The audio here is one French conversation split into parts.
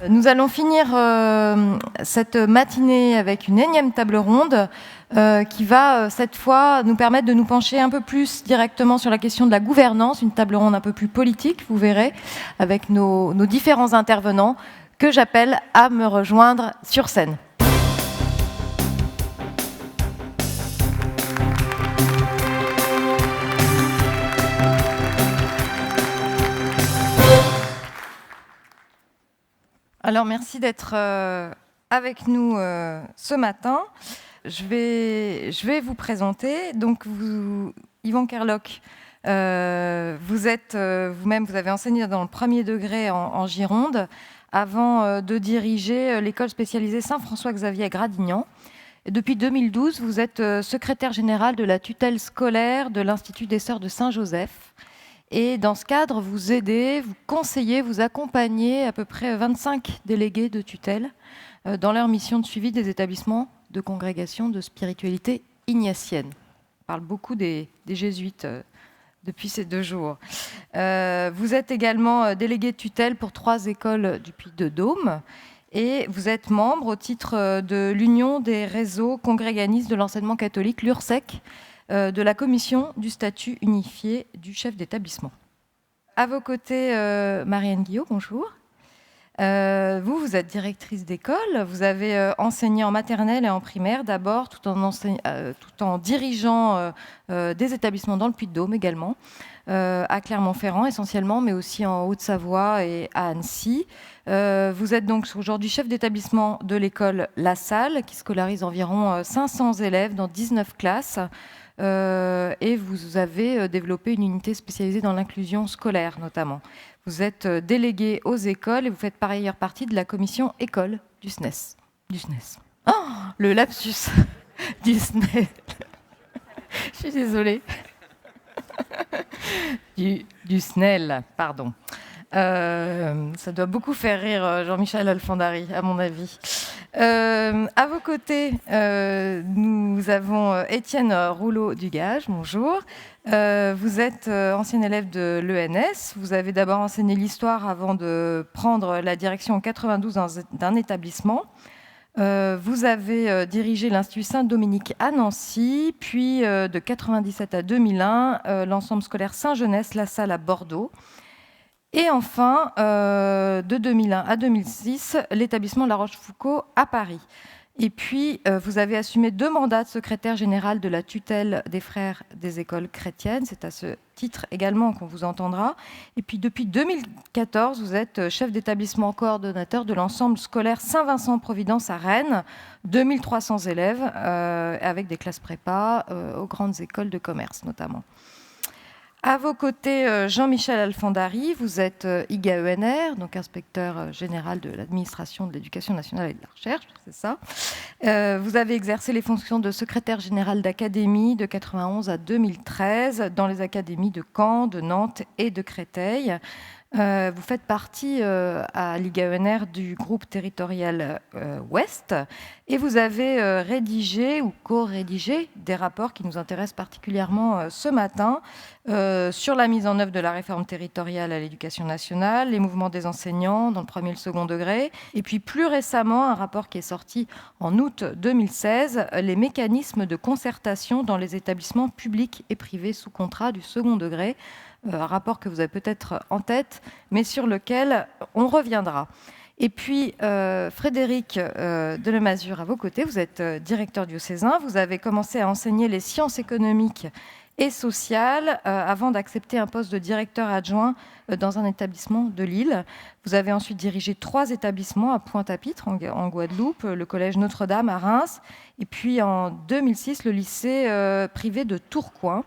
Nous allons finir cette matinée avec une énième table ronde qui va cette fois nous permettre de nous pencher un peu plus directement sur la question de la gouvernance, une table ronde un peu plus politique, vous verrez, avec nos différents intervenants que j'appelle à me rejoindre sur scène. Alors, merci d'être avec nous ce matin. Je vais vous présenter. Donc, Yvan Kerlock, vous êtes vous-même, vous avez enseigné dans le premier degré en Gironde avant de diriger l'école spécialisée Saint-François-Xavier à Gradignan. Et depuis 2012, vous êtes secrétaire général de la tutelle scolaire de l'Institut des Sœurs de Saint-Joseph. Et dans ce cadre, vous aidez, vous conseillez, vous accompagnez à peu près 25 délégués de tutelle dans leur mission de suivi des établissements de congrégation de spiritualité ignatienne. On parle beaucoup des jésuites depuis ces 2 jours. Vous êtes également délégué de tutelle pour 3 écoles du Puy-de-Dôme et vous êtes membre au titre de l'Union des réseaux congréganistes de l'enseignement catholique, l'URSEC, de la commission du statut unifié du chef d'établissement. À vos côtés, Marianne Guillot, bonjour. Vous êtes directrice d'école, vous avez enseigné en maternelle et en primaire d'abord, tout en dirigeant des établissements dans le Puy-de-Dôme également, à Clermont-Ferrand essentiellement, mais aussi en Haute-Savoie et à Annecy. Vous êtes donc aujourd'hui chef d'établissement de l'école La Salle, qui scolarise environ 500 élèves dans 19 classes. Et vous avez développé une unité spécialisée dans l'inclusion scolaire notamment. Vous êtes délégué aux écoles et vous faites par ailleurs partie de la commission école du SNES. Du SNES. Oh, le lapsus du SNES. Je suis désolée. Du SNEL, pardon. Ça doit beaucoup faire rire Jean-Michel Alfandari, à mon avis. À vos côtés, nous avons Étienne Rouleau-Dugage, bonjour. Vous êtes ancien élève de l'ENS. Vous avez d'abord enseigné l'histoire avant de prendre la direction en 92 d'un établissement. Vous avez dirigé l'Institut Saint-Dominique à Nancy, puis de 97 à 2001, l'ensemble scolaire Saint-Jeunesse, La Salle à Bordeaux. Et enfin, de 2001 à 2006, l'établissement La Rochefoucauld à Paris. Et puis, vous avez assumé 2 mandats de secrétaire général de la tutelle des frères des écoles chrétiennes. C'est à ce titre également qu'on vous entendra. Et puis, depuis 2014, vous êtes chef d'établissement coordonnateur de l'ensemble scolaire Saint-Vincent-Providence à Rennes, 2300 élèves, avec des classes prépa aux grandes écoles de commerce notamment. À vos côtés, Jean-Michel Alfandari, vous êtes IGAENR, donc inspecteur général de l'administration de l'éducation nationale et de la recherche, c'est ça. Vous avez exercé les fonctions de secrétaire général d'académie de 91 à 2013 dans les académies de Caen, de Nantes et de Créteil. Vous faites partie à l'IGAENR du groupe territorial Ouest et vous avez rédigé ou co-rédigé des rapports qui nous intéressent particulièrement ce matin sur la mise en œuvre de la réforme territoriale à l'éducation nationale, les mouvements des enseignants dans le premier et le second degré, et puis plus récemment un rapport qui est sorti en août 2016, les mécanismes de concertation dans les établissements publics et privés sous contrat du second degré, un rapport que vous avez peut-être en tête, mais sur lequel on reviendra. Et puis, Frédéric Delemazure, à vos côtés, vous êtes directeur diocésain, vous avez commencé à enseigner les sciences économiques et sociales avant d'accepter un poste de directeur adjoint dans un établissement de Lille. Vous avez ensuite dirigé 3 établissements à Pointe-à-Pitre, en Guadeloupe, le collège Notre-Dame à Reims, et puis en 2006, le lycée privé de Tourcoing.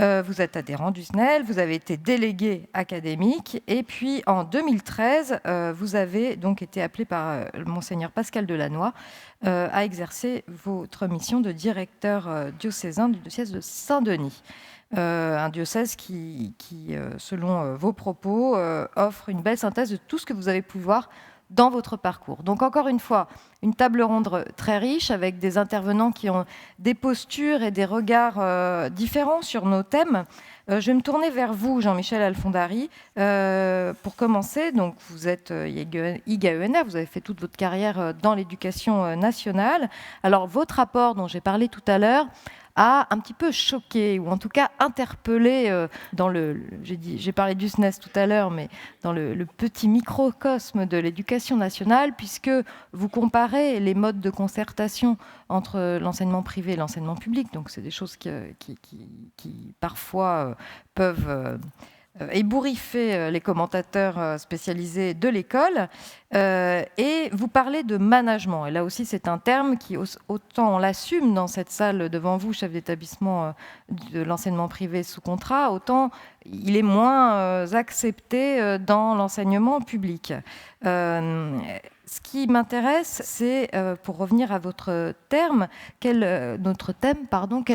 Vous êtes adhérent du SNEL, vous avez été délégué académique, et puis en 2013, vous avez donc été appelé par Monseigneur Pascal Delannoy à exercer votre mission de directeur diocésain du diocèse de Saint-Denis. Un diocèse qui selon vos propos, offre une belle synthèse de tout ce que vous avez pu voir dans votre parcours. Donc encore une fois, une table ronde très riche avec des intervenants qui ont des postures et des regards différents sur nos thèmes. Je vais me tourner vers vous, Jean-Michel Alfondary. Pour commencer, donc vous êtes IGA-ENR, vous avez fait toute votre carrière dans l'éducation nationale. Alors, votre rapport dont j'ai parlé tout à l'heure a un petit peu choqué, ou en tout cas interpellé dans j'ai parlé du SNES tout à l'heure, mais dans le petit microcosme de l'éducation nationale, puisque vous comparez les modes de concertation entre l'enseignement privé et l'enseignement public. Donc, c'est des choses qui parfois peuvent ébouriffer les commentateurs spécialisés de l'école. Et vous parlez de management. Et là aussi, c'est un terme qui, autant on l'assume dans cette salle devant vous, chef d'établissement de l'enseignement privé sous contrat, autant il est moins accepté dans l'enseignement public. Ce qui m'intéresse, c'est, pour revenir à votre thème, quel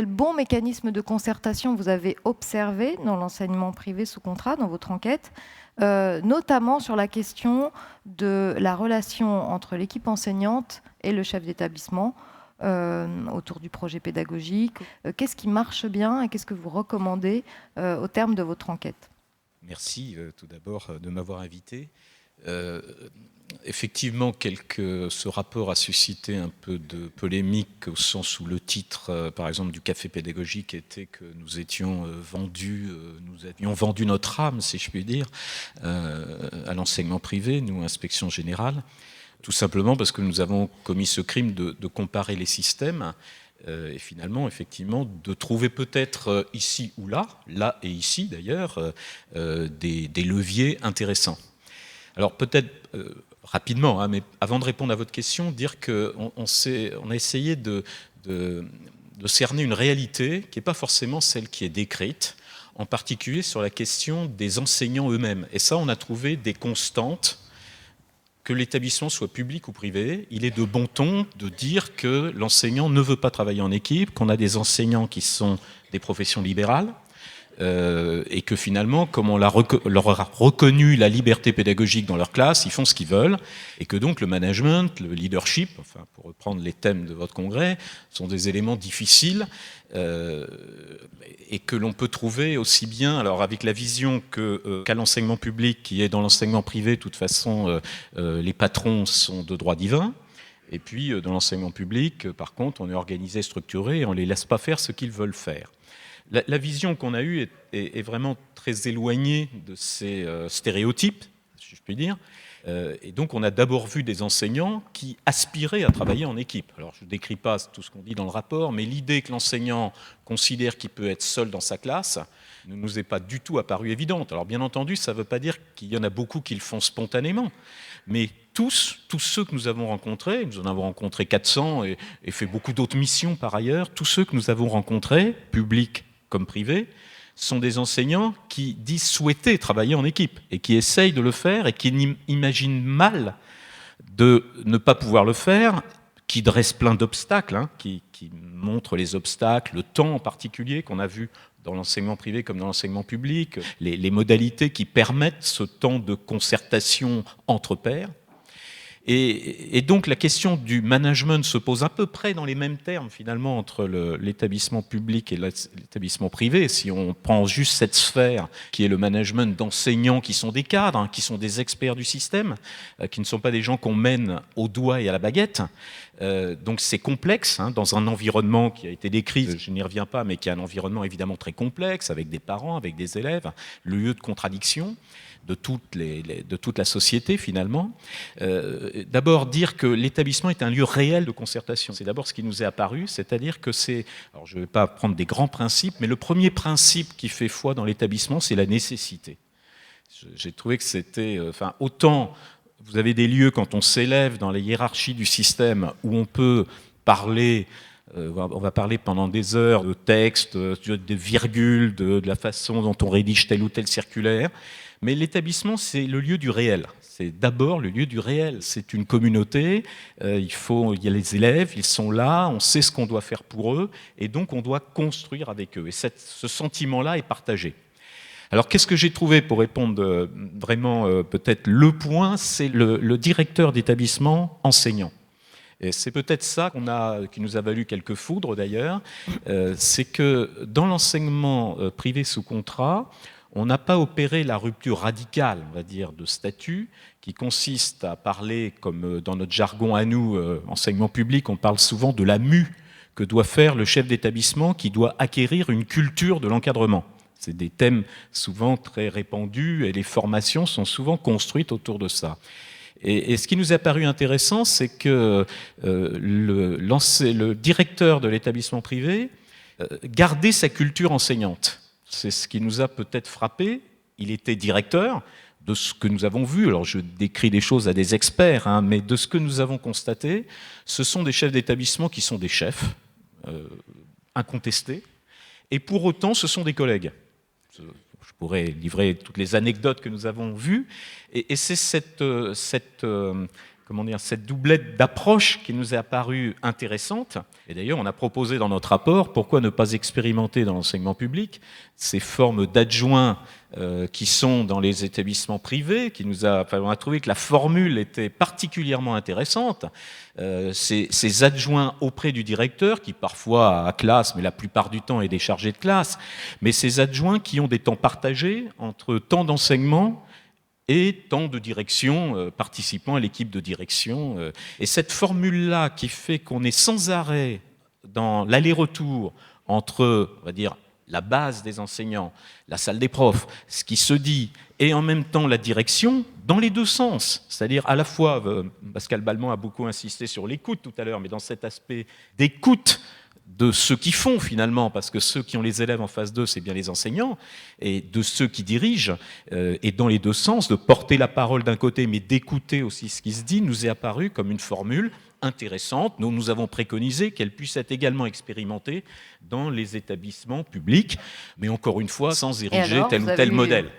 bon mécanisme de concertation vous avez observé dans l'enseignement privé sous contrat, dans votre enquête, notamment sur la question de la relation entre l'équipe enseignante et le chef d'établissement autour du projet pédagogique. Qu'est-ce qui marche bien et qu'est-ce que vous recommandez au terme de votre enquête ? Merci tout d'abord de m'avoir invité. Effectivement, ce rapport a suscité un peu de polémique au sens où le titre, par exemple, du café pédagogique était que nous avions vendu notre âme, si je puis dire, à l'enseignement privé, nous, Inspection Générale, tout simplement parce que nous avons commis ce crime de comparer les systèmes et finalement, effectivement, de trouver peut-être ici ou là et ici d'ailleurs, des leviers intéressants. Alors peut-être rapidement, mais avant de répondre à votre question, dire qu'on a essayé de cerner une réalité qui n'est pas forcément celle qui est décrite, en particulier sur la question des enseignants eux-mêmes. Et ça, on a trouvé des constantes. Que l'établissement soit public ou privé, il est de bon ton de dire que l'enseignant ne veut pas travailler en équipe, qu'on a des enseignants qui sont des professions libérales, et que finalement, comme on leur a reconnu la liberté pédagogique dans leur classe, ils font ce qu'ils veulent, et que donc le management, le leadership, enfin pour reprendre les thèmes de votre congrès, sont des éléments difficiles, et que l'on peut trouver aussi bien, alors avec la vision qu'à l'enseignement public, qui est dans l'enseignement privé, de toute façon, les patrons sont de droit divin. Et puis, dans l'enseignement public, par contre, on est organisé, structuré, et on ne les laisse pas faire ce qu'ils veulent faire. La vision qu'on a eue est vraiment très éloignée de ces stéréotypes, si je puis dire. Et donc, on a d'abord vu des enseignants qui aspiraient à travailler en équipe. Alors, je ne décris pas tout ce qu'on dit dans le rapport, mais l'idée que l'enseignant considère qu'il peut être seul dans sa classe ne nous est pas du tout apparue évidente. Alors, bien entendu, ça ne veut pas dire qu'il y en a beaucoup qui le font spontanément, mais tous ceux que nous avons rencontrés, nous en avons rencontré 400 et fait beaucoup d'autres missions par ailleurs, tous ceux que nous avons rencontrés, publics comme privés, sont des enseignants qui disent souhaiter travailler en équipe et qui essayent de le faire et qui imaginent mal de ne pas pouvoir le faire, qui dressent plein d'obstacles, qui montrent les obstacles, le temps en particulier qu'on a vu dans l'enseignement privé comme dans l'enseignement public, les modalités qui permettent ce temps de concertation entre pairs. Et donc la question du management se pose à peu près dans les mêmes termes finalement entre l'établissement public et l'établissement privé. Si on prend juste cette sphère qui est le management d'enseignants qui sont des cadres, qui sont des experts du système, qui ne sont pas des gens qu'on mène au doigt et à la baguette. Donc c'est complexe dans un environnement qui a été décrit, je n'y reviens pas, mais qui est un environnement évidemment très complexe avec des parents, avec des élèves, le lieu de contradiction de toute la société finalement. D'abord dire que l'établissement est un lieu réel de concertation. C'est d'abord ce qui nous est apparu, c'est-à-dire que c'est, alors je ne vais pas prendre des grands principes, mais le premier principe qui fait foi dans l'établissement, c'est la nécessité. J'ai trouvé que c'était, autant vous avez des lieux quand on s'élève dans la hiérarchie du système où on peut parler. On va parler pendant des heures de textes, de virgules, de la façon dont on rédige telle ou telle circulaire. Mais l'établissement, c'est le lieu du réel. C'est d'abord le lieu du réel. C'est une communauté, il y a les élèves, ils sont là, on sait ce qu'on doit faire pour eux, et donc on doit construire avec eux. Et ce sentiment-là est partagé. Alors qu'est-ce que j'ai trouvé pour répondre vraiment peut-être le point, c'est le directeur d'établissement enseignant. Et c'est peut-être ça qui nous a valu quelques foudres d'ailleurs, c'est que dans l'enseignement privé sous contrat, on n'a pas opéré la rupture radicale, on va dire, de statut, qui consiste à parler, comme dans notre jargon à nous, enseignement public, on parle souvent de la mue que doit faire le chef d'établissement qui doit acquérir une culture de l'encadrement. C'est des thèmes souvent très répandus et les formations sont souvent construites autour de ça. Et ce qui nous a paru intéressant, c'est que le directeur de l'établissement privé gardait sa culture enseignante. C'est ce qui nous a peut-être frappé. Il était directeur de ce que nous avons vu. Alors je décris des choses à des experts, hein, mais de ce que nous avons constaté, ce sont des chefs d'établissement qui sont des chefs, incontestés, et pour autant ce sont des collègues. Je pourrais livrer toutes les anecdotes que nous avons vues, et c'est cette doublette d'approche qui nous est apparue intéressante. Et d'ailleurs, on a proposé dans notre rapport, pourquoi ne pas expérimenter dans l'enseignement public ces formes d'adjoints qui sont dans les établissements privés, on a trouvé que la formule était particulièrement intéressante. Ces adjoints auprès du directeur, qui parfois a classe, mais la plupart du temps est déchargé de classe, mais ces adjoints qui ont des temps partagés entre temps d'enseignement et temps de direction, participant à l'équipe de direction. Et cette formule-là qui fait qu'on est sans arrêt dans l'aller-retour entre, on va dire, la base des enseignants, la salle des profs, ce qui se dit, et en même temps la direction, dans les deux sens. C'est-à-dire à la fois, Pascal Balmont a beaucoup insisté sur l'écoute tout à l'heure, mais dans cet aspect d'écoute de ceux qui font finalement, parce que ceux qui ont les élèves en face d'eux, c'est bien les enseignants, et de ceux qui dirigent, et dans les deux sens, de porter la parole d'un côté, mais d'écouter aussi ce qui se dit, nous est apparu comme une formule intéressante. Nous avons préconisé qu'elle puisse être également expérimentée dans les établissements publics, mais encore une fois, sans ériger tel ou tel modèle.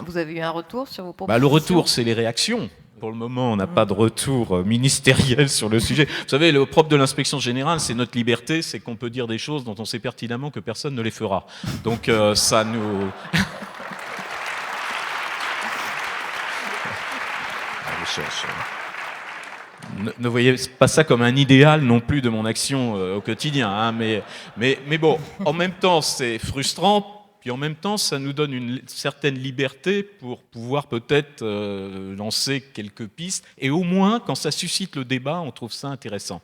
Vous avez eu un retour sur vos propositions ? Le retour, c'est les réactions. Pour le moment, on n'a pas de retour ministériel sur le sujet. Vous savez, le propre de l'inspection générale, c'est notre liberté, c'est qu'on peut dire des choses dont on sait pertinemment que personne ne les fera. Donc ça nous... Ne voyez pas ça comme un idéal non plus de mon action au quotidien, hein, mais bon, en même temps, c'est frustrant. Puis en même temps, ça nous donne une certaine liberté pour pouvoir peut-être lancer quelques pistes. Et au moins, quand ça suscite le débat, on trouve ça intéressant.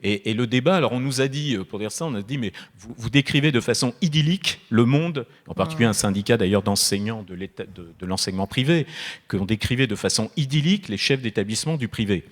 Et le débat, alors on nous a dit, pour dire ça, on a dit, mais vous décrivez de façon idyllique le monde, en particulier un syndicat d'ailleurs d'enseignants de l'enseignement privé, qu'on décrivait de façon idyllique les chefs d'établissement du privé.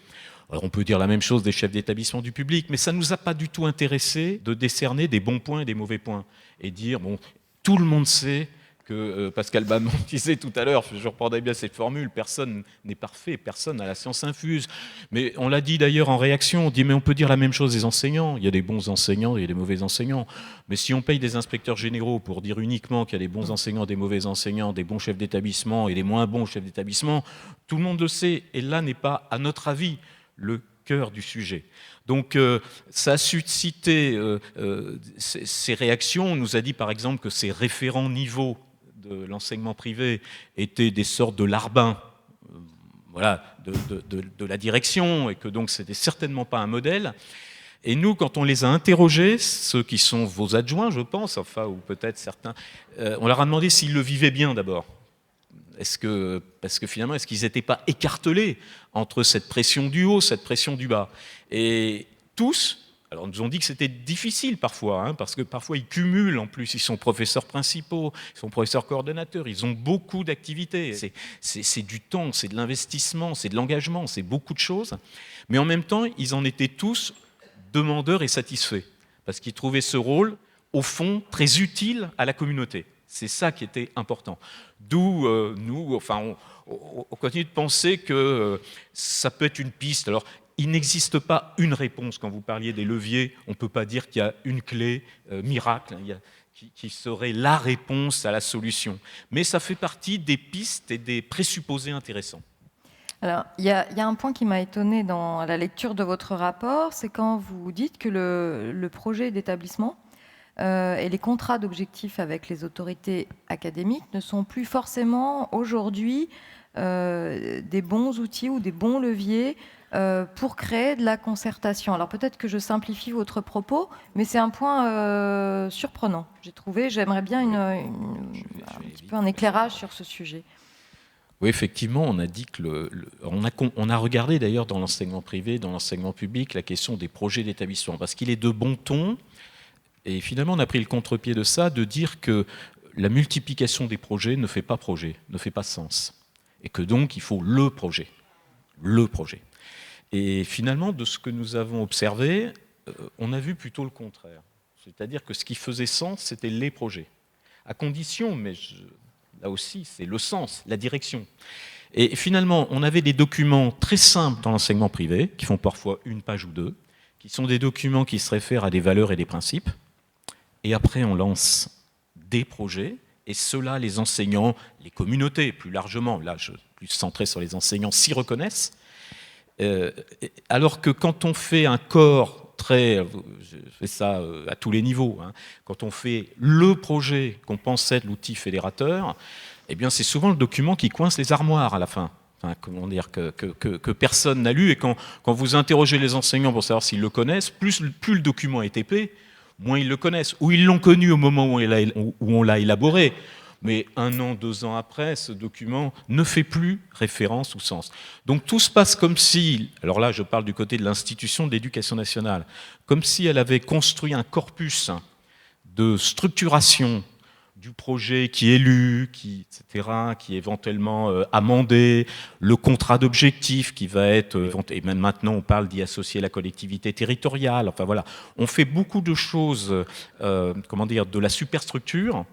Alors on peut dire la même chose des chefs d'établissement du public, mais ça ne nous a pas du tout intéressé de décerner des bons points et des mauvais points. Et dire, bon, tout le monde sait que Pascal Balmont disait tout à l'heure, je reprendrai bien cette formule, personne n'est parfait, personne n'a la science infuse. Mais on l'a dit d'ailleurs en réaction, on dit mais on peut dire la même chose des enseignants. Il y a des bons enseignants, il y a des mauvais enseignants. Mais si on paye des inspecteurs généraux pour dire uniquement qu'il y a des bons enseignants, des mauvais enseignants, des bons chefs d'établissement et des moins bons chefs d'établissement, tout le monde le sait. Et là n'est pas, à notre avis, le cœur du sujet. Donc ça a suscité ces réactions. On nous a dit par exemple que ces référents niveaux de l'enseignement privé étaient des sortes de larbins de la direction et que donc c'était certainement pas un modèle. Et nous, quand on les a interrogés, ceux qui sont vos adjoints, je pense, enfin, ou peut-être certains, on leur a demandé s'ils le vivaient bien d'abord. Parce que finalement, est-ce qu'ils n'étaient pas écartelés entre cette pression du haut, cette pression du bas? Et tous, alors nous ont dit que c'était difficile parfois, hein, parce que parfois ils cumulent en plus, ils sont professeurs principaux, ils sont professeurs coordonnateurs, ils ont beaucoup d'activités. C'est du temps, c'est de l'investissement, c'est de l'engagement, c'est beaucoup de choses. Mais en même temps, ils en étaient tous demandeurs et satisfaits, parce qu'ils trouvaient ce rôle, au fond, très utile à la communauté. C'est ça qui était important. D'où nous, enfin, on continue de penser que ça peut être une piste. Alors, il n'existe pas une réponse. Quand vous parliez des leviers, on ne peut pas dire qu'il y a une clé miracle qui serait la réponse à la solution. Mais ça fait partie des pistes et des présupposés intéressants. Alors, il y a un point qui m'a étonné dans la lecture de votre rapport, c'est quand vous dites que le projet d'établissement et les contrats d'objectifs avec les autorités académiques ne sont plus forcément aujourd'hui des bons outils ou des bons leviers pour créer de la concertation. Alors peut-être que je simplifie votre propos, mais c'est un point surprenant. J'ai trouvé, j'aimerais bien un petit peu un éclairage sur ce sujet. Oui, effectivement, on a dit que on a regardé d'ailleurs dans l'enseignement privé, dans l'enseignement public, la question des projets d'établissement, parce qu'il est de bon ton, et finalement on a pris le contre-pied de ça, de dire que la multiplication des projets ne fait pas projet, ne fait pas sens, et que donc il faut le projet. Et finalement, de ce que nous avons observé, on a vu plutôt le contraire. C'est-à-dire que ce qui faisait sens, c'était les projets. À condition, mais là aussi, c'est le sens, la direction. Et finalement, on avait des documents très simples dans l'enseignement privé, qui font parfois une page ou deux, qui sont des documents qui se réfèrent à des valeurs et des principes. Et après, on lance des projets, et ceux-là, les enseignants, les communautés plus largement, là je suis plus centré sur les enseignants, s'y reconnaissent. Alors que quand on fait un corps je fais ça à tous les niveaux, hein, quand on fait le projet qu'on pense être l'outil fédérateur, eh bien c'est souvent le document qui coince les armoires à la fin. Enfin, comment dire, que personne n'a lu, et quand vous interrogez les enseignants pour savoir s'ils le connaissent, plus le document est épais, moins ils le connaissent, ou ils l'ont connu au moment où on l'a élaboré. Mais 1 an, 2 ans après, ce document ne fait plus référence ou sens. Donc tout se passe comme si, alors là je parle du côté de l'institution de l'éducation nationale, comme si elle avait construit un corpus de structuration du projet qui est lu, etc., qui est éventuellement amendé, le contrat d'objectif qui va être, et même maintenant on parle d'y associer la collectivité territoriale, enfin voilà, on fait beaucoup de choses, de la superstructure.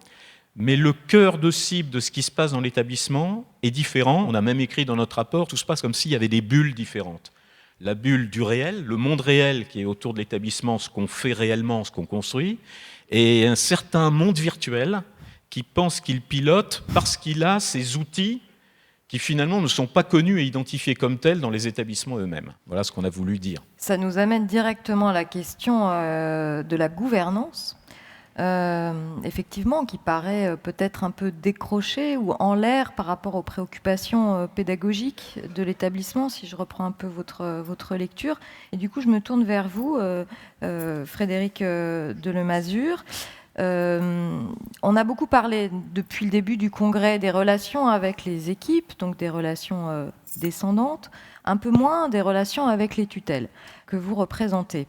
Mais le cœur de cible de ce qui se passe dans l'établissement est différent. On a même écrit dans notre rapport, tout se passe comme s'il y avait des bulles différentes. La bulle du réel, le monde réel qui est autour de l'établissement, ce qu'on fait réellement, ce qu'on construit, et un certain monde virtuel qui pense qu'il pilote parce qu'il a ces outils qui finalement ne sont pas connus et identifiés comme tels dans les établissements eux-mêmes. Voilà ce qu'on a voulu dire. Ça nous amène directement à la question de la gouvernance. Effectivement, qui paraît peut-être un peu décroché ou en l'air par rapport aux préoccupations pédagogiques de l'établissement, si je reprends un peu votre lecture. Et du coup, je me tourne vers vous, Frédéric Delemazure. On a beaucoup parlé depuis le début du congrès des relations avec les équipes, donc des relations descendantes, un peu moins des relations avec les tutelles que vous représentez.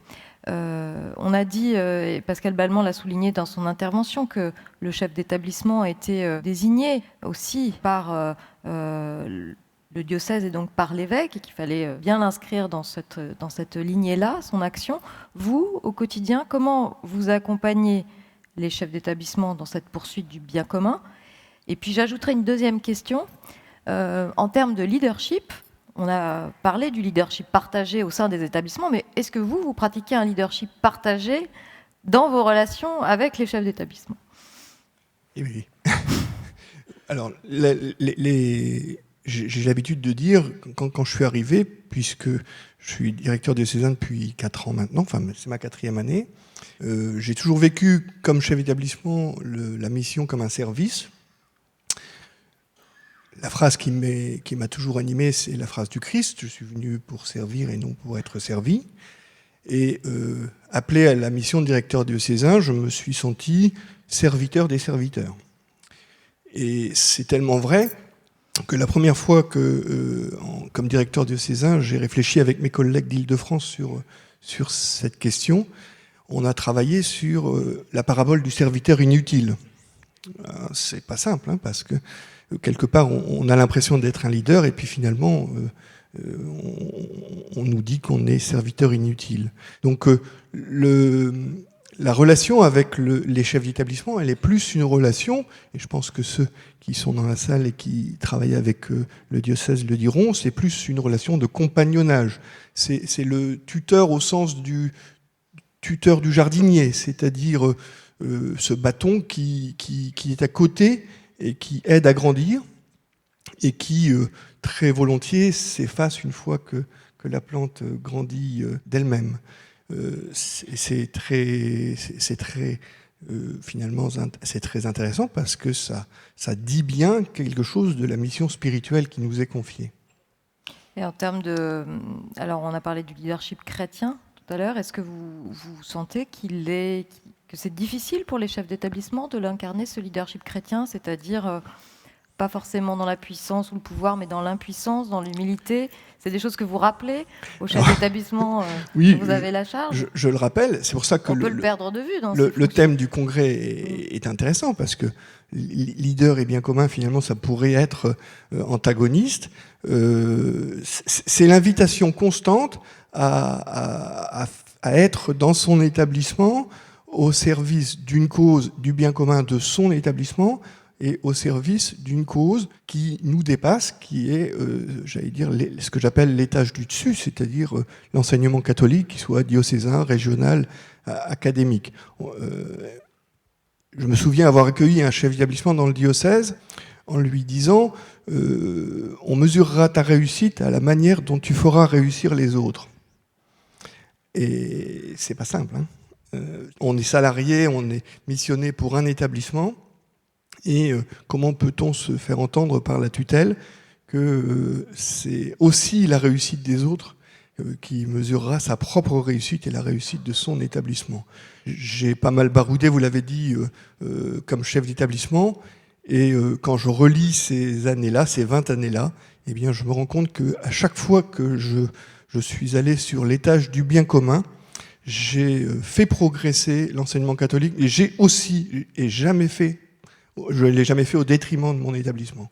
On a dit, et Pascal Balmand l'a souligné dans son intervention, que le chef d'établissement a été désigné aussi par le diocèse et donc par l'évêque, et qu'il fallait bien l'inscrire dans cette lignée-là, son action. Vous, au quotidien, comment vous accompagnez les chefs d'établissement dans cette poursuite du bien commun? Et puis j'ajouterai une deuxième question. En termes de leadership, on a parlé du leadership partagé au sein des établissements, mais est-ce que vous pratiquez un leadership partagé dans vos relations avec les chefs d'établissement? Oui. Alors, j'ai l'habitude de dire, quand je suis arrivé, puisque je suis directeur diocésain depuis 4 ans maintenant, enfin c'est ma 4e année, j'ai toujours vécu comme chef d'établissement la mission comme un service. La phrase qui m'a toujours animé, c'est la phrase du Christ, je suis venu pour servir et non pour être servi. Et appelé à la mission de directeur diocésain, je me suis senti serviteur des serviteurs. Et c'est tellement vrai que la première fois que, comme directeur diocésain, j'ai réfléchi avec mes collègues d'Île-de-France sur cette question, on a travaillé sur la parabole du serviteur inutile. C'est pas simple, hein, parce que quelque part, on a l'impression d'être un leader, et puis finalement, on nous dit qu'on est serviteur inutile. Donc, la relation avec les chefs d'établissement, elle est plus une relation, et je pense que ceux qui sont dans la salle et qui travaillent avec le diocèse le diront, c'est plus une relation de compagnonnage. C'est le tuteur au sens du tuteur du jardinier, c'est-à-dire ce bâton qui est à côté et qui aide à grandir, et qui très volontiers s'efface une fois que la plante grandit d'elle-même. C'est très finalement, c'est très intéressant parce que ça dit bien quelque chose de la mission spirituelle qui nous est confiée. Et en termes de... Alors, on a parlé du leadership chrétien tout à l'heure. Est-ce que vous sentez que c'est difficile pour les chefs d'établissement de l'incarner, ce leadership chrétien, c'est-à-dire pas forcément dans la puissance ou le pouvoir, mais dans l'impuissance, dans l'humilité? C'est des choses que vous rappelez aux chefs d'établissement oui, dont vous avez la charge? Je le rappelle, c'est pour ça que on peut le perdre de vue dans le thème du congrès est intéressant, parce que leader et bien commun, finalement, ça pourrait être antagoniste. C'est l'invitation constante à être dans son établissement au service d'une cause du bien commun de son établissement et au service d'une cause qui nous dépasse, qui est, j'allais dire, ce que j'appelle l'étage du dessus, c'est-à-dire l'enseignement catholique, qu'il soit diocésain, régional, académique. Je me souviens avoir accueilli un chef d'établissement dans le diocèse en lui disant on mesurera ta réussite à la manière dont tu feras réussir les autres. Et c'est pas simple, hein. On est salarié, on est missionné pour un établissement. Et comment peut-on se faire entendre par la tutelle que c'est aussi la réussite des autres qui mesurera sa propre réussite et la réussite de son établissement. J'ai pas mal baroudé, vous l'avez dit, comme chef d'établissement, et quand je relis ces années-là, ces 20 années-là, eh bien, je me rends compte qu'à chaque fois que je suis allé sur l'étage du bien commun, j'ai fait progresser l'enseignement catholique, et j'ai aussi, et jamais fait, je ne l'ai jamais fait au détriment de mon établissement.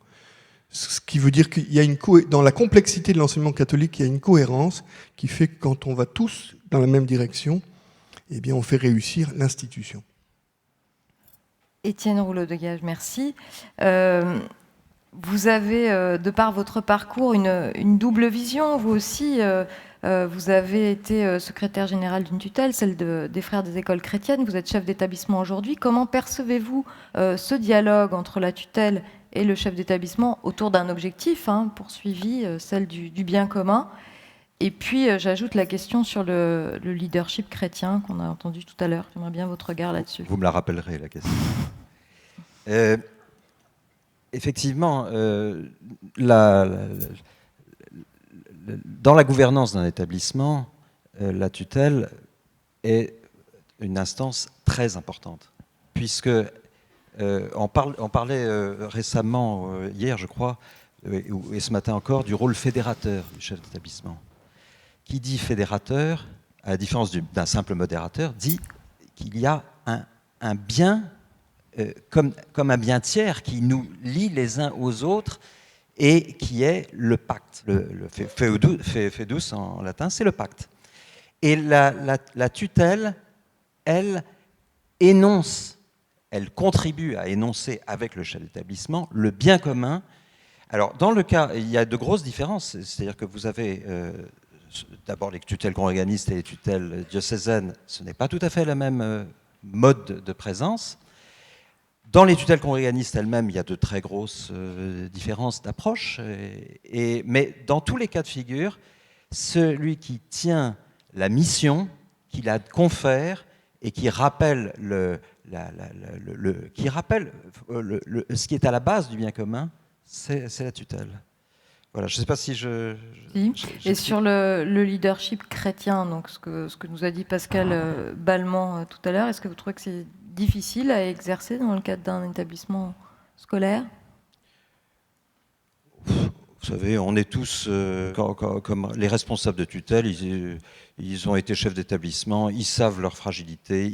Ce qui veut dire qu'il y a dans la complexité de l'enseignement catholique, il y a une cohérence qui fait que quand on va tous dans la même direction, eh bien, on fait réussir l'institution. Étienne Rouleau-Degage, merci. Vous avez, de par votre parcours, une double vision. Vous aussi, vous avez été secrétaire général d'une tutelle, celle des Frères des Écoles Chrétiennes. Vous êtes chef d'établissement aujourd'hui. Comment percevez-vous ce dialogue entre la tutelle et le chef d'établissement autour d'un objectif poursuivi, celle du bien commun? Et puis, j'ajoute la question sur le leadership chrétien qu'on a entendu tout à l'heure. J'aimerais bien votre regard là-dessus. Vous me la rappellerez, la question. Effectivement, dans la gouvernance d'un établissement, la tutelle est une instance très importante, puisque on parlait récemment, hier je crois, et ce matin encore, du rôle fédérateur du chef d'établissement. Qui dit fédérateur, à la différence d'un simple modérateur, dit qu'il y a un bien comme un bien tiers qui nous lie les uns aux autres et qui est le pacte. Le fidus en latin, c'est le pacte. Et la tutelle, elle énonce, elle contribue à énoncer avec le chef d'établissement le bien commun. Alors, dans le cas, il y a de grosses différences, c'est-à-dire que vous avez d'abord les tutelles congréganistes et les tutelles diocésaines, ce n'est pas tout à fait le même mode de présence. Dans les tutelles congréganistes elles-mêmes, il y a de très grosses différences d'approche, mais dans tous les cas de figure, celui qui tient la mission, qui la confère et qui rappelle, ce qui est à la base du bien commun, c'est la tutelle. Voilà, je ne sais pas si Et sur le leadership chrétien, donc ce que nous a dit Pascal Ballement tout à l'heure, est-ce que vous trouvez que c'est difficile à exercer dans le cadre d'un établissement scolaire? Vous savez, on est tous, comme les responsables de tutelle, ils ont été chefs d'établissement, ils savent leurs fragilités,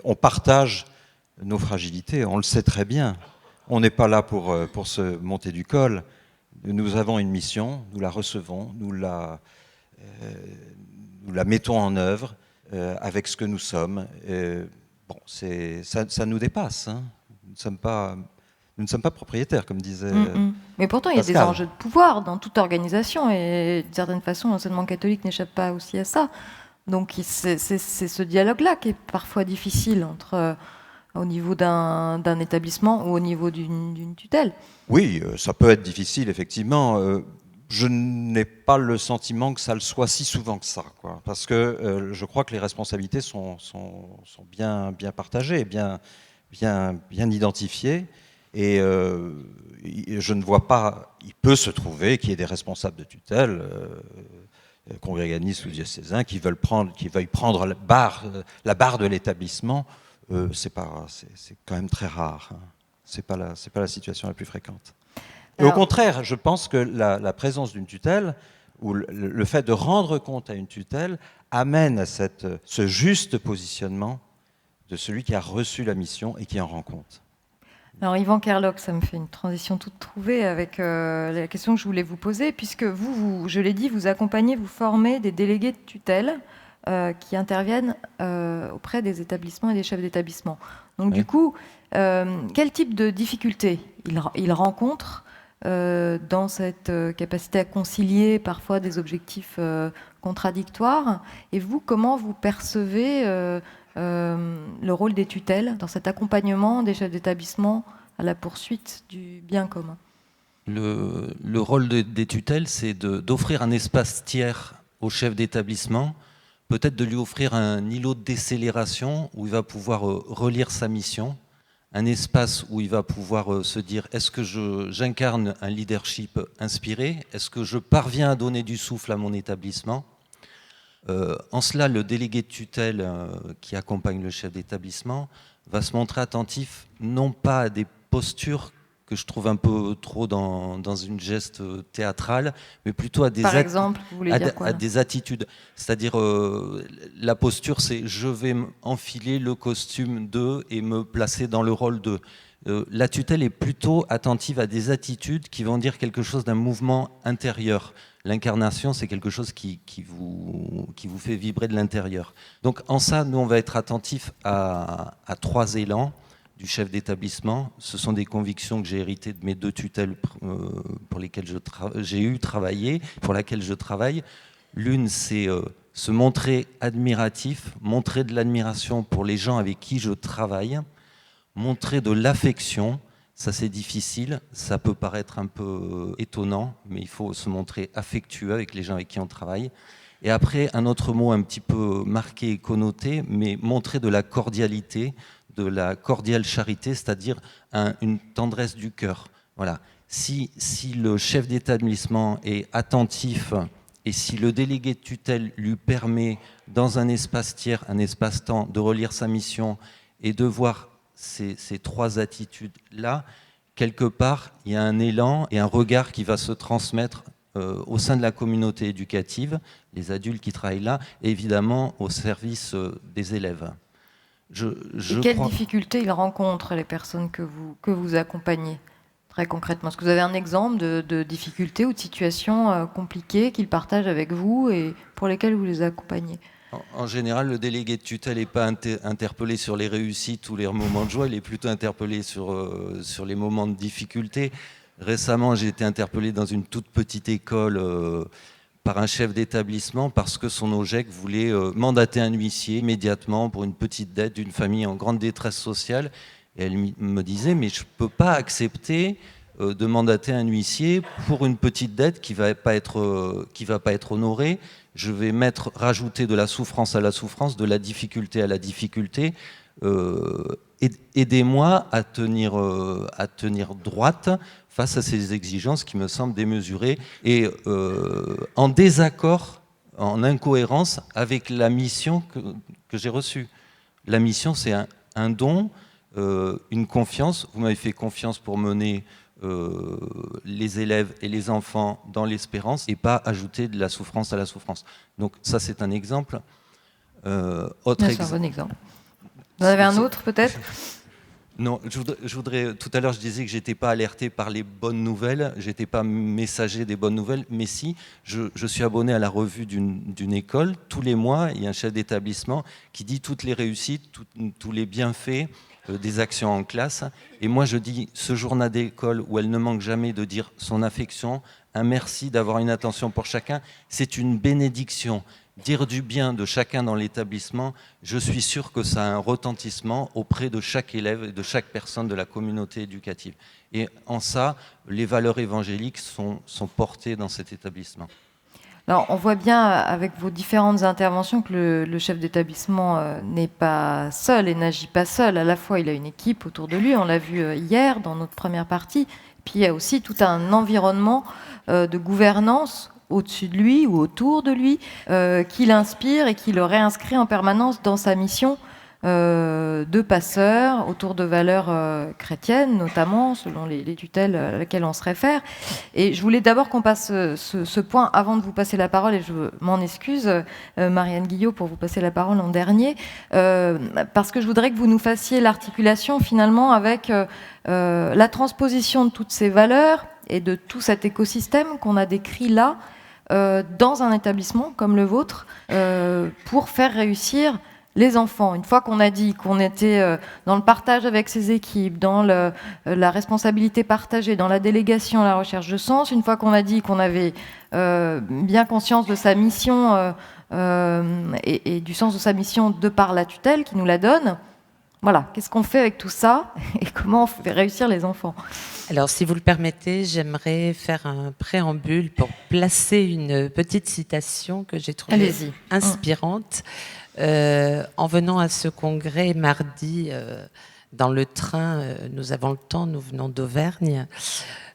on partage nos fragilités, on le sait très bien. On n'est pas là pour se monter du col. Nous avons une mission, nous la recevons, nous la mettons en œuvre avec ce que nous sommes. Bon, ça nous dépasse. Hein. Nous ne sommes pas propriétaires, comme disait Mais pourtant, il y a des enjeux de pouvoir dans toute organisation, et d'une certaine façon, l'enseignement catholique n'échappe pas aussi à ça. Donc, c'est ce dialogue-là qui est parfois difficile au niveau d'un établissement ou au niveau d'une tutelle. Oui, ça peut être difficile, effectivement. Je n'ai pas le sentiment que ça le soit si souvent que ça, quoi. Parce que je crois que les responsabilités sont bien partagées, bien identifiées. Et je ne vois pas, il peut se trouver qu'il y ait des responsables de tutelle, congréganistes ou diocésains, qui veuillent prendre la barre de l'établissement. C'est quand même très rare, hein. C'est pas la situation la plus fréquente. Et au contraire, je pense que la présence d'une tutelle, ou le fait de rendre compte à une tutelle, amène à ce juste positionnement de celui qui a reçu la mission et qui en rend compte. Alors Yvan Kerlock, ça me fait une transition toute trouvée avec la question que je voulais vous poser, puisque vous, je l'ai dit, vous accompagnez, vous formez des délégués de tutelle qui interviennent auprès des établissements et des chefs d'établissement. Donc du coup, quel type de difficultés ils rencontrent dans cette capacité à concilier parfois des objectifs contradictoires? Et vous, comment vous percevez le rôle des tutelles dans cet accompagnement des chefs d'établissement à la poursuite du bien commun? Le rôle des tutelles, c'est d'offrir un espace tiers au chef d'établissement, peut-être de lui offrir un îlot de décélération où il va pouvoir relire sa mission, un espace où il va pouvoir se dire est-ce que j'incarne un leadership inspiré, est-ce que je parviens à donner du souffle à mon établissement. En cela, le délégué de tutelle qui accompagne le chef d'établissement va se montrer attentif non pas à des postures que je trouve un peu trop dans une geste théâtrale, mais plutôt à des, Par exemple, vous voulez dire quoi, à des attitudes. C'est-à-dire, la posture, c'est je vais enfiler le costume de et me placer dans le rôle de. La tutelle est plutôt attentive à des attitudes qui vont dire quelque chose d'un mouvement intérieur. L'incarnation, c'est quelque chose qui vous fait vibrer de l'intérieur. Donc en ça, nous, on va être attentifs à 3 élans du chef d'établissement. Ce sont des convictions que j'ai héritées de mes 2 tutelles pour lesquelles j'ai travaillé, pour laquelle je travaille. L'une, c'est se montrer admiratif, montrer de l'admiration pour les gens avec qui je travaille, montrer de l'affection. Ça, c'est difficile, ça peut paraître un peu étonnant, mais il faut se montrer affectueux avec les gens avec qui on travaille. Et après, un autre mot un petit peu marqué et connoté, mais montrer de la cordialité, de la cordiale charité, c'est-à-dire une tendresse du cœur. Voilà. Si le chef d'établissement est attentif et si le délégué de tutelle lui permet, dans un espace tiers, un espace-temps, de relire sa mission et de voir ces 3 attitudes-là, quelque part, il y a un élan et un regard qui va se transmettre au sein de la communauté éducative, les adultes qui travaillent là, et évidemment au service des élèves. Quelles difficultés ils rencontrent, les personnes que vous accompagnez, très concrètement? Est-ce que vous avez un exemple de difficultés ou de situations compliquées qu'ils partagent avec vous et pour lesquelles vous les accompagnez? En général, le délégué de tutelle n'est pas interpellé sur les réussites ou les moments de joie, il est plutôt interpellé sur les moments de difficulté. Récemment, j'ai été interpellé dans une toute petite école par un chef d'établissement parce que son OGEC voulait mandater un huissier immédiatement pour une petite dette d'une famille en grande détresse sociale. Et elle me disait, mais je ne peux pas accepter de mandater un huissier pour une petite dette qui ne va pas être honorée. Je vais rajouter de la souffrance à la souffrance, de la difficulté à la difficulté. Aidez-moi à tenir droite face à ces exigences qui me semblent démesurées et en désaccord, en incohérence avec la mission que j'ai reçue. La mission, c'est un don, une confiance. Vous m'avez fait confiance pour mener les élèves et les enfants dans l'espérance et pas ajouter de la souffrance à la souffrance. Donc ça, c'est un exemple. C'est un bon exemple. Vous en avez un autre, peut-être? Non, je voudrais. Tout à l'heure, je disais que je n'étais pas alerté par les bonnes nouvelles, je n'étais pas messager des bonnes nouvelles, mais si, je suis abonné à la revue d'une école. Tous les mois, il y a un chef d'établissement qui dit toutes les réussites, tous les bienfaits des actions en classe. Et moi, je dis ce journal d'école où elle ne manque jamais de dire son affection, un merci, d'avoir une attention pour chacun, c'est une bénédiction. dire du bien de chacun dans l'établissement, je suis sûr que ça a un retentissement auprès de chaque élève et de chaque personne de la communauté éducative. Et en ça, les valeurs évangéliques sont portées dans cet établissement. Alors, on voit bien avec vos différentes interventions que le chef d'établissement n'est pas seul et n'agit pas seul. À la fois, il a une équipe autour de lui, on l'a vu hier dans notre première partie, puis il y a aussi tout un environnement de gouvernance au-dessus de lui ou autour de lui qui l'inspire et qui le réinscrit en permanence dans sa mission de passeur autour de valeurs chrétiennes, notamment selon les tutelles à laquelle on se réfère. Et je voulais d'abord qu'on passe ce point avant de vous passer la parole, et je m'en excuse, Marianne Guillot, pour vous passer la parole en dernier, parce que je voudrais que vous nous fassiez l'articulation finalement avec la transposition de toutes ces valeurs et de tout cet écosystème qu'on a décrit là, dans un établissement comme le vôtre, pour faire réussir les enfants. Une fois qu'on a dit qu'on était dans le partage avec ses équipes, dans la responsabilité partagée, dans la délégation, la recherche de sens, une fois qu'on a dit qu'on avait bien conscience de sa mission et du sens de sa mission de par la tutelle qui nous la donne, voilà, qu'est-ce qu'on fait avec tout ça et comment on fait réussir les enfants? Alors, si vous le permettez, j'aimerais faire un préambule pour placer une petite citation que j'ai trouvée inspirante. En venant à ce congrès mardi, dans le train, nous avons le temps, nous venons d'Auvergne,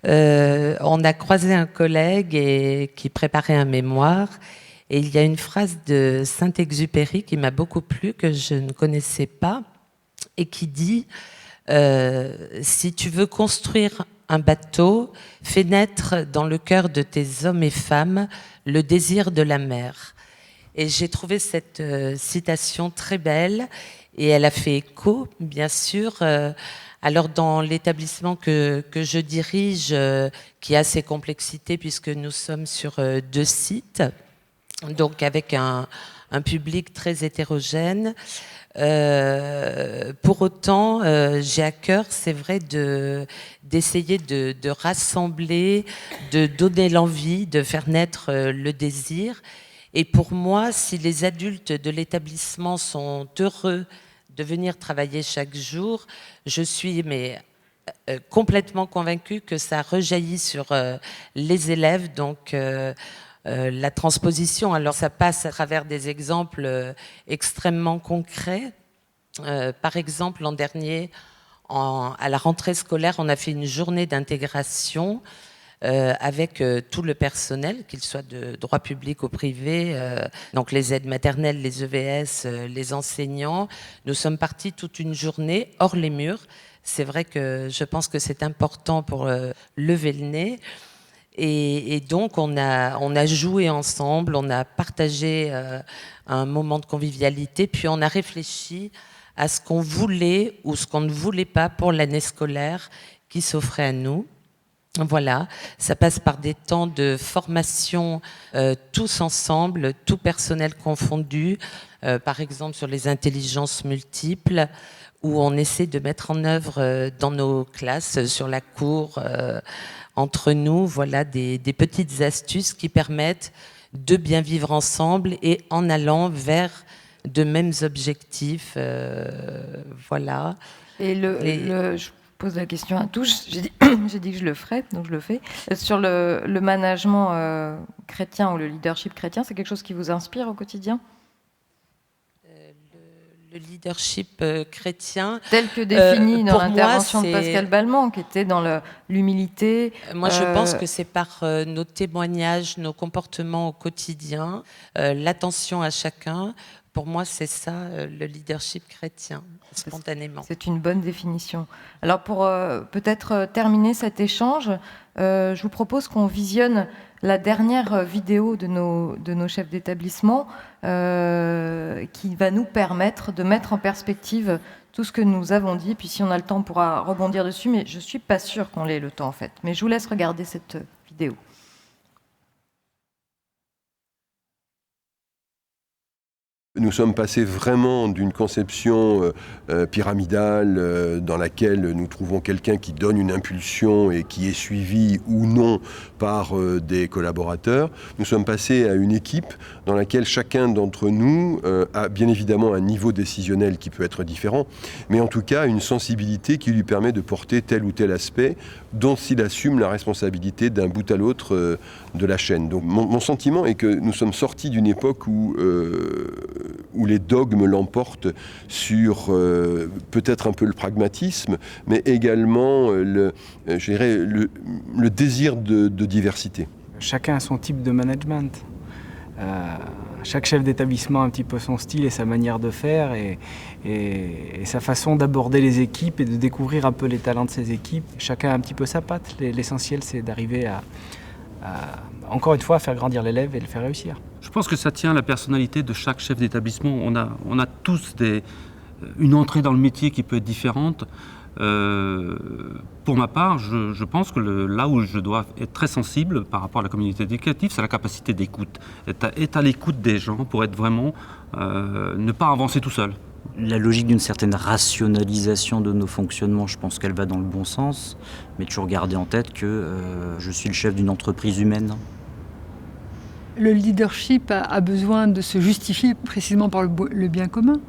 on a croisé un collègue qui préparait un mémoire, et il y a une phrase de Saint-Exupéry qui m'a beaucoup plu, que je ne connaissais pas, et qui dit si tu veux construire un bateau, fais naître dans le cœur de tes hommes et femmes le désir de la mer. Et j'ai trouvé cette citation très belle, et elle a fait écho, bien sûr. Alors, dans l'établissement que je dirige, qui a ses complexités, puisque nous sommes sur 2 sites, donc avec un public très hétérogène. Pour autant, j'ai à cœur, c'est vrai, d'essayer de rassembler, de donner l'envie, de faire naître le désir. Et pour moi, si les adultes de l'établissement sont heureux de venir travailler chaque jour, je suis complètement convaincue que ça rejaillit sur les élèves. Donc, la transposition, alors ça passe à travers des exemples extrêmement concrets. Par exemple, l'an dernier, à la rentrée scolaire, on a fait une journée d'intégration avec tout le personnel, qu'il soit de droit public ou privé, donc les aides maternelles, les EVS, les enseignants. Nous sommes partis toute une journée hors les murs. C'est vrai que je pense que c'est important pour lever le nez. Et donc, on a joué ensemble, on a partagé un moment de convivialité, puis on a réfléchi à ce qu'on voulait ou ce qu'on ne voulait pas pour l'année scolaire qui s'offrait à nous. Voilà, ça passe par des temps de formation tous ensemble, tout personnel confondu, par exemple sur les intelligences multiples, où on essaie de mettre en œuvre dans nos classes, sur la cour, entre nous, voilà, des petites astuces qui permettent de bien vivre ensemble et en allant vers de mêmes objectifs. Voilà. Et je pose la question à tous. J'ai dit que je le ferais, donc je le fais. Sur le management chrétien ou le leadership chrétien, c'est quelque chose qui vous inspire au quotidien ? Le leadership chrétien, tel que défini dans l'intervention de Pascal Balmont, qui était dans l'humilité. Moi, je pense que c'est par nos témoignages, nos comportements au quotidien, l'attention à chacun. Pour moi, c'est ça, le leadership chrétien, spontanément. C'est une bonne définition. Alors, pour peut-être terminer cet échange, je vous propose qu'on visionne la dernière vidéo de nos chefs d'établissement qui va nous permettre de mettre en perspective tout ce que nous avons dit. Puis si on a le temps, on pourra rebondir dessus, mais je ne suis pas sûre qu'on ait le temps, en fait. Mais je vous laisse regarder cette vidéo. Nous sommes passés vraiment d'une conception pyramidale dans laquelle nous trouvons quelqu'un qui donne une impulsion et qui est suivi ou non par des collaborateurs. Nous sommes passés à une équipe dans laquelle chacun d'entre nous a bien évidemment un niveau décisionnel qui peut être différent, mais en tout cas une sensibilité qui lui permet de porter tel ou tel aspect dont il assume la responsabilité d'un bout à l'autre de la chaîne. Donc mon sentiment est que nous sommes sortis d'une époque où les dogmes l'emportent sur peut-être un peu le pragmatisme, mais également le désir de diversité. Chacun a son type de management. Chaque chef d'établissement a un petit peu son style et sa manière de faire et sa façon d'aborder les équipes et de découvrir un peu les talents de ses équipes. Chacun a un petit peu sa patte. L'essentiel, c'est d'arriver encore une fois, à faire grandir l'élève et le faire réussir. Je pense que ça tient à la personnalité de chaque chef d'établissement. On a tous une entrée dans le métier qui peut être différente. Pour ma part, je pense que là où je dois être très sensible par rapport à la communauté éducative, c'est la capacité d'écoute. Être à l'écoute des gens pour être vraiment, ne pas avancer tout seul. La logique d'une certaine rationalisation de nos fonctionnements, je pense qu'elle va dans le bon sens, mais toujours garder en tête que je suis le chef d'une entreprise humaine. Le leadership a besoin de se justifier précisément par le bien commun,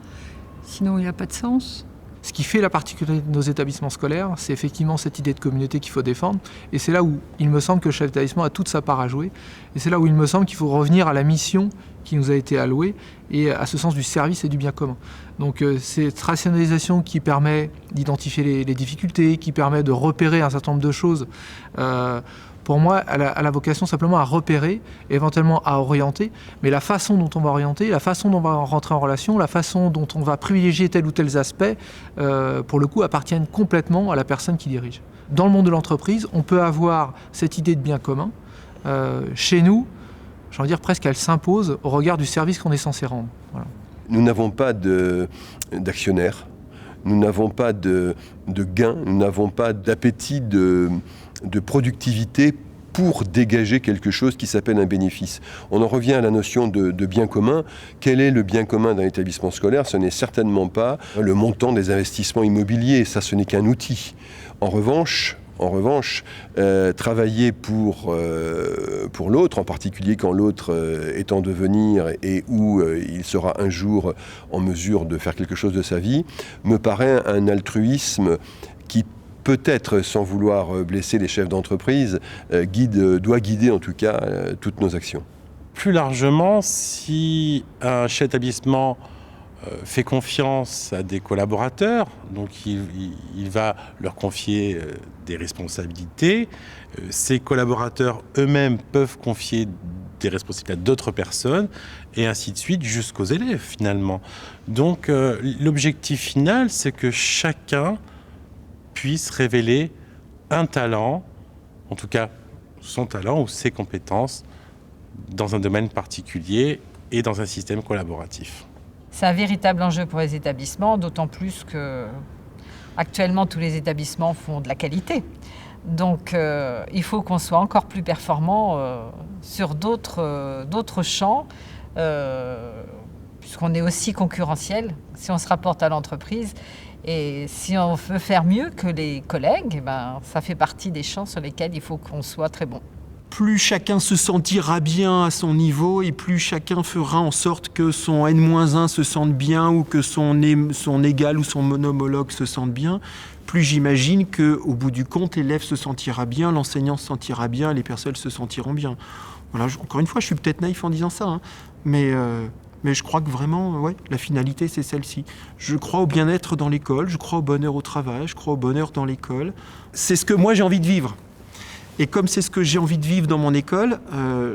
sinon il n'y a pas de sens. Ce qui fait la particularité de nos établissements scolaires, c'est effectivement cette idée de communauté qu'il faut défendre. Et c'est là où il me semble que le chef d'établissement a toute sa part à jouer. Et c'est là où il me semble qu'il faut revenir à la mission qui nous a été allouée et à ce sens du service et du bien commun. Donc cette rationalisation qui permet d'identifier les difficultés, qui permet de repérer un certain nombre de choses, pour moi, elle a la vocation simplement à repérer, éventuellement à orienter, mais la façon dont on va orienter, la façon dont on va rentrer en relation, la façon dont on va privilégier tel ou tel aspect, pour le coup, appartiennent complètement à la personne qui dirige. Dans le monde de l'entreprise, on peut avoir cette idée de bien commun. Chez nous, j'ai envie de dire presque elle s'impose au regard du service qu'on est censé rendre. Voilà. Nous n'avons pas d'actionnaires, nous n'avons pas de gains, nous n'avons pas d'appétit de productivité pour dégager quelque chose qui s'appelle un bénéfice. On en revient à la notion de bien commun. Quel est le bien commun d'un établissement scolaire ? Ce n'est certainement pas le montant des investissements immobiliers, ça ce n'est qu'un outil. En revanche, travailler pour l'autre, en particulier quand l'autre est en devenir et où il sera un jour en mesure de faire quelque chose de sa vie, me paraît un altruisme qui peut-être, sans vouloir blesser les chefs d'entreprise, doit guider en tout cas toutes nos actions. Plus largement, si un chef d'établissement fait confiance à des collaborateurs, donc il va leur confier des responsabilités, ces collaborateurs eux-mêmes peuvent confier des responsabilités à d'autres personnes, et ainsi de suite jusqu'aux élèves finalement. Donc l'objectif final, c'est que chacun puisse révéler un talent, en tout cas son talent ou ses compétences dans un domaine particulier et dans un système collaboratif. C'est un véritable enjeu pour les établissements, d'autant plus que actuellement tous les établissements font de la qualité. Donc il faut qu'on soit encore plus performant sur d'autres champs, puisqu'on est aussi concurrentiel si on se rapporte à l'entreprise. Et si on veut faire mieux que les collègues, ça fait partie des champs sur lesquels il faut qu'on soit très bon. Plus chacun se sentira bien à son niveau et plus chacun fera en sorte que son N-1 se sente bien ou que son égal ou son homologue se sente bien, plus j'imagine qu'au bout du compte, l'élève se sentira bien, l'enseignant se sentira bien, les personnes se sentiront bien. Voilà, encore une fois, je suis peut-être naïf en disant ça, hein, mais je crois que vraiment, la finalité, c'est celle-ci. Je crois au bien-être dans l'école, je crois au bonheur au travail, je crois au bonheur dans l'école. C'est ce que moi, j'ai envie de vivre. Et comme c'est ce que j'ai envie de vivre dans mon école,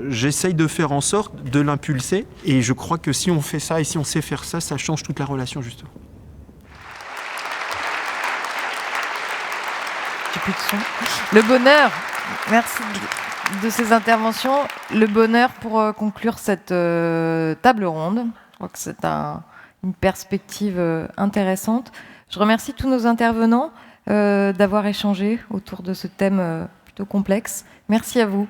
j'essaye de faire en sorte de l'impulser. Et je crois que si on fait ça et si on sait faire ça, ça change toute la relation, justement. J'ai plus de son. Le bonheur, merci de ces interventions. Le bonheur pour conclure cette table ronde. Je crois que c'est une perspective intéressante. Je remercie tous nos intervenants d'avoir échangé autour de ce thème plutôt complexe. Merci à vous.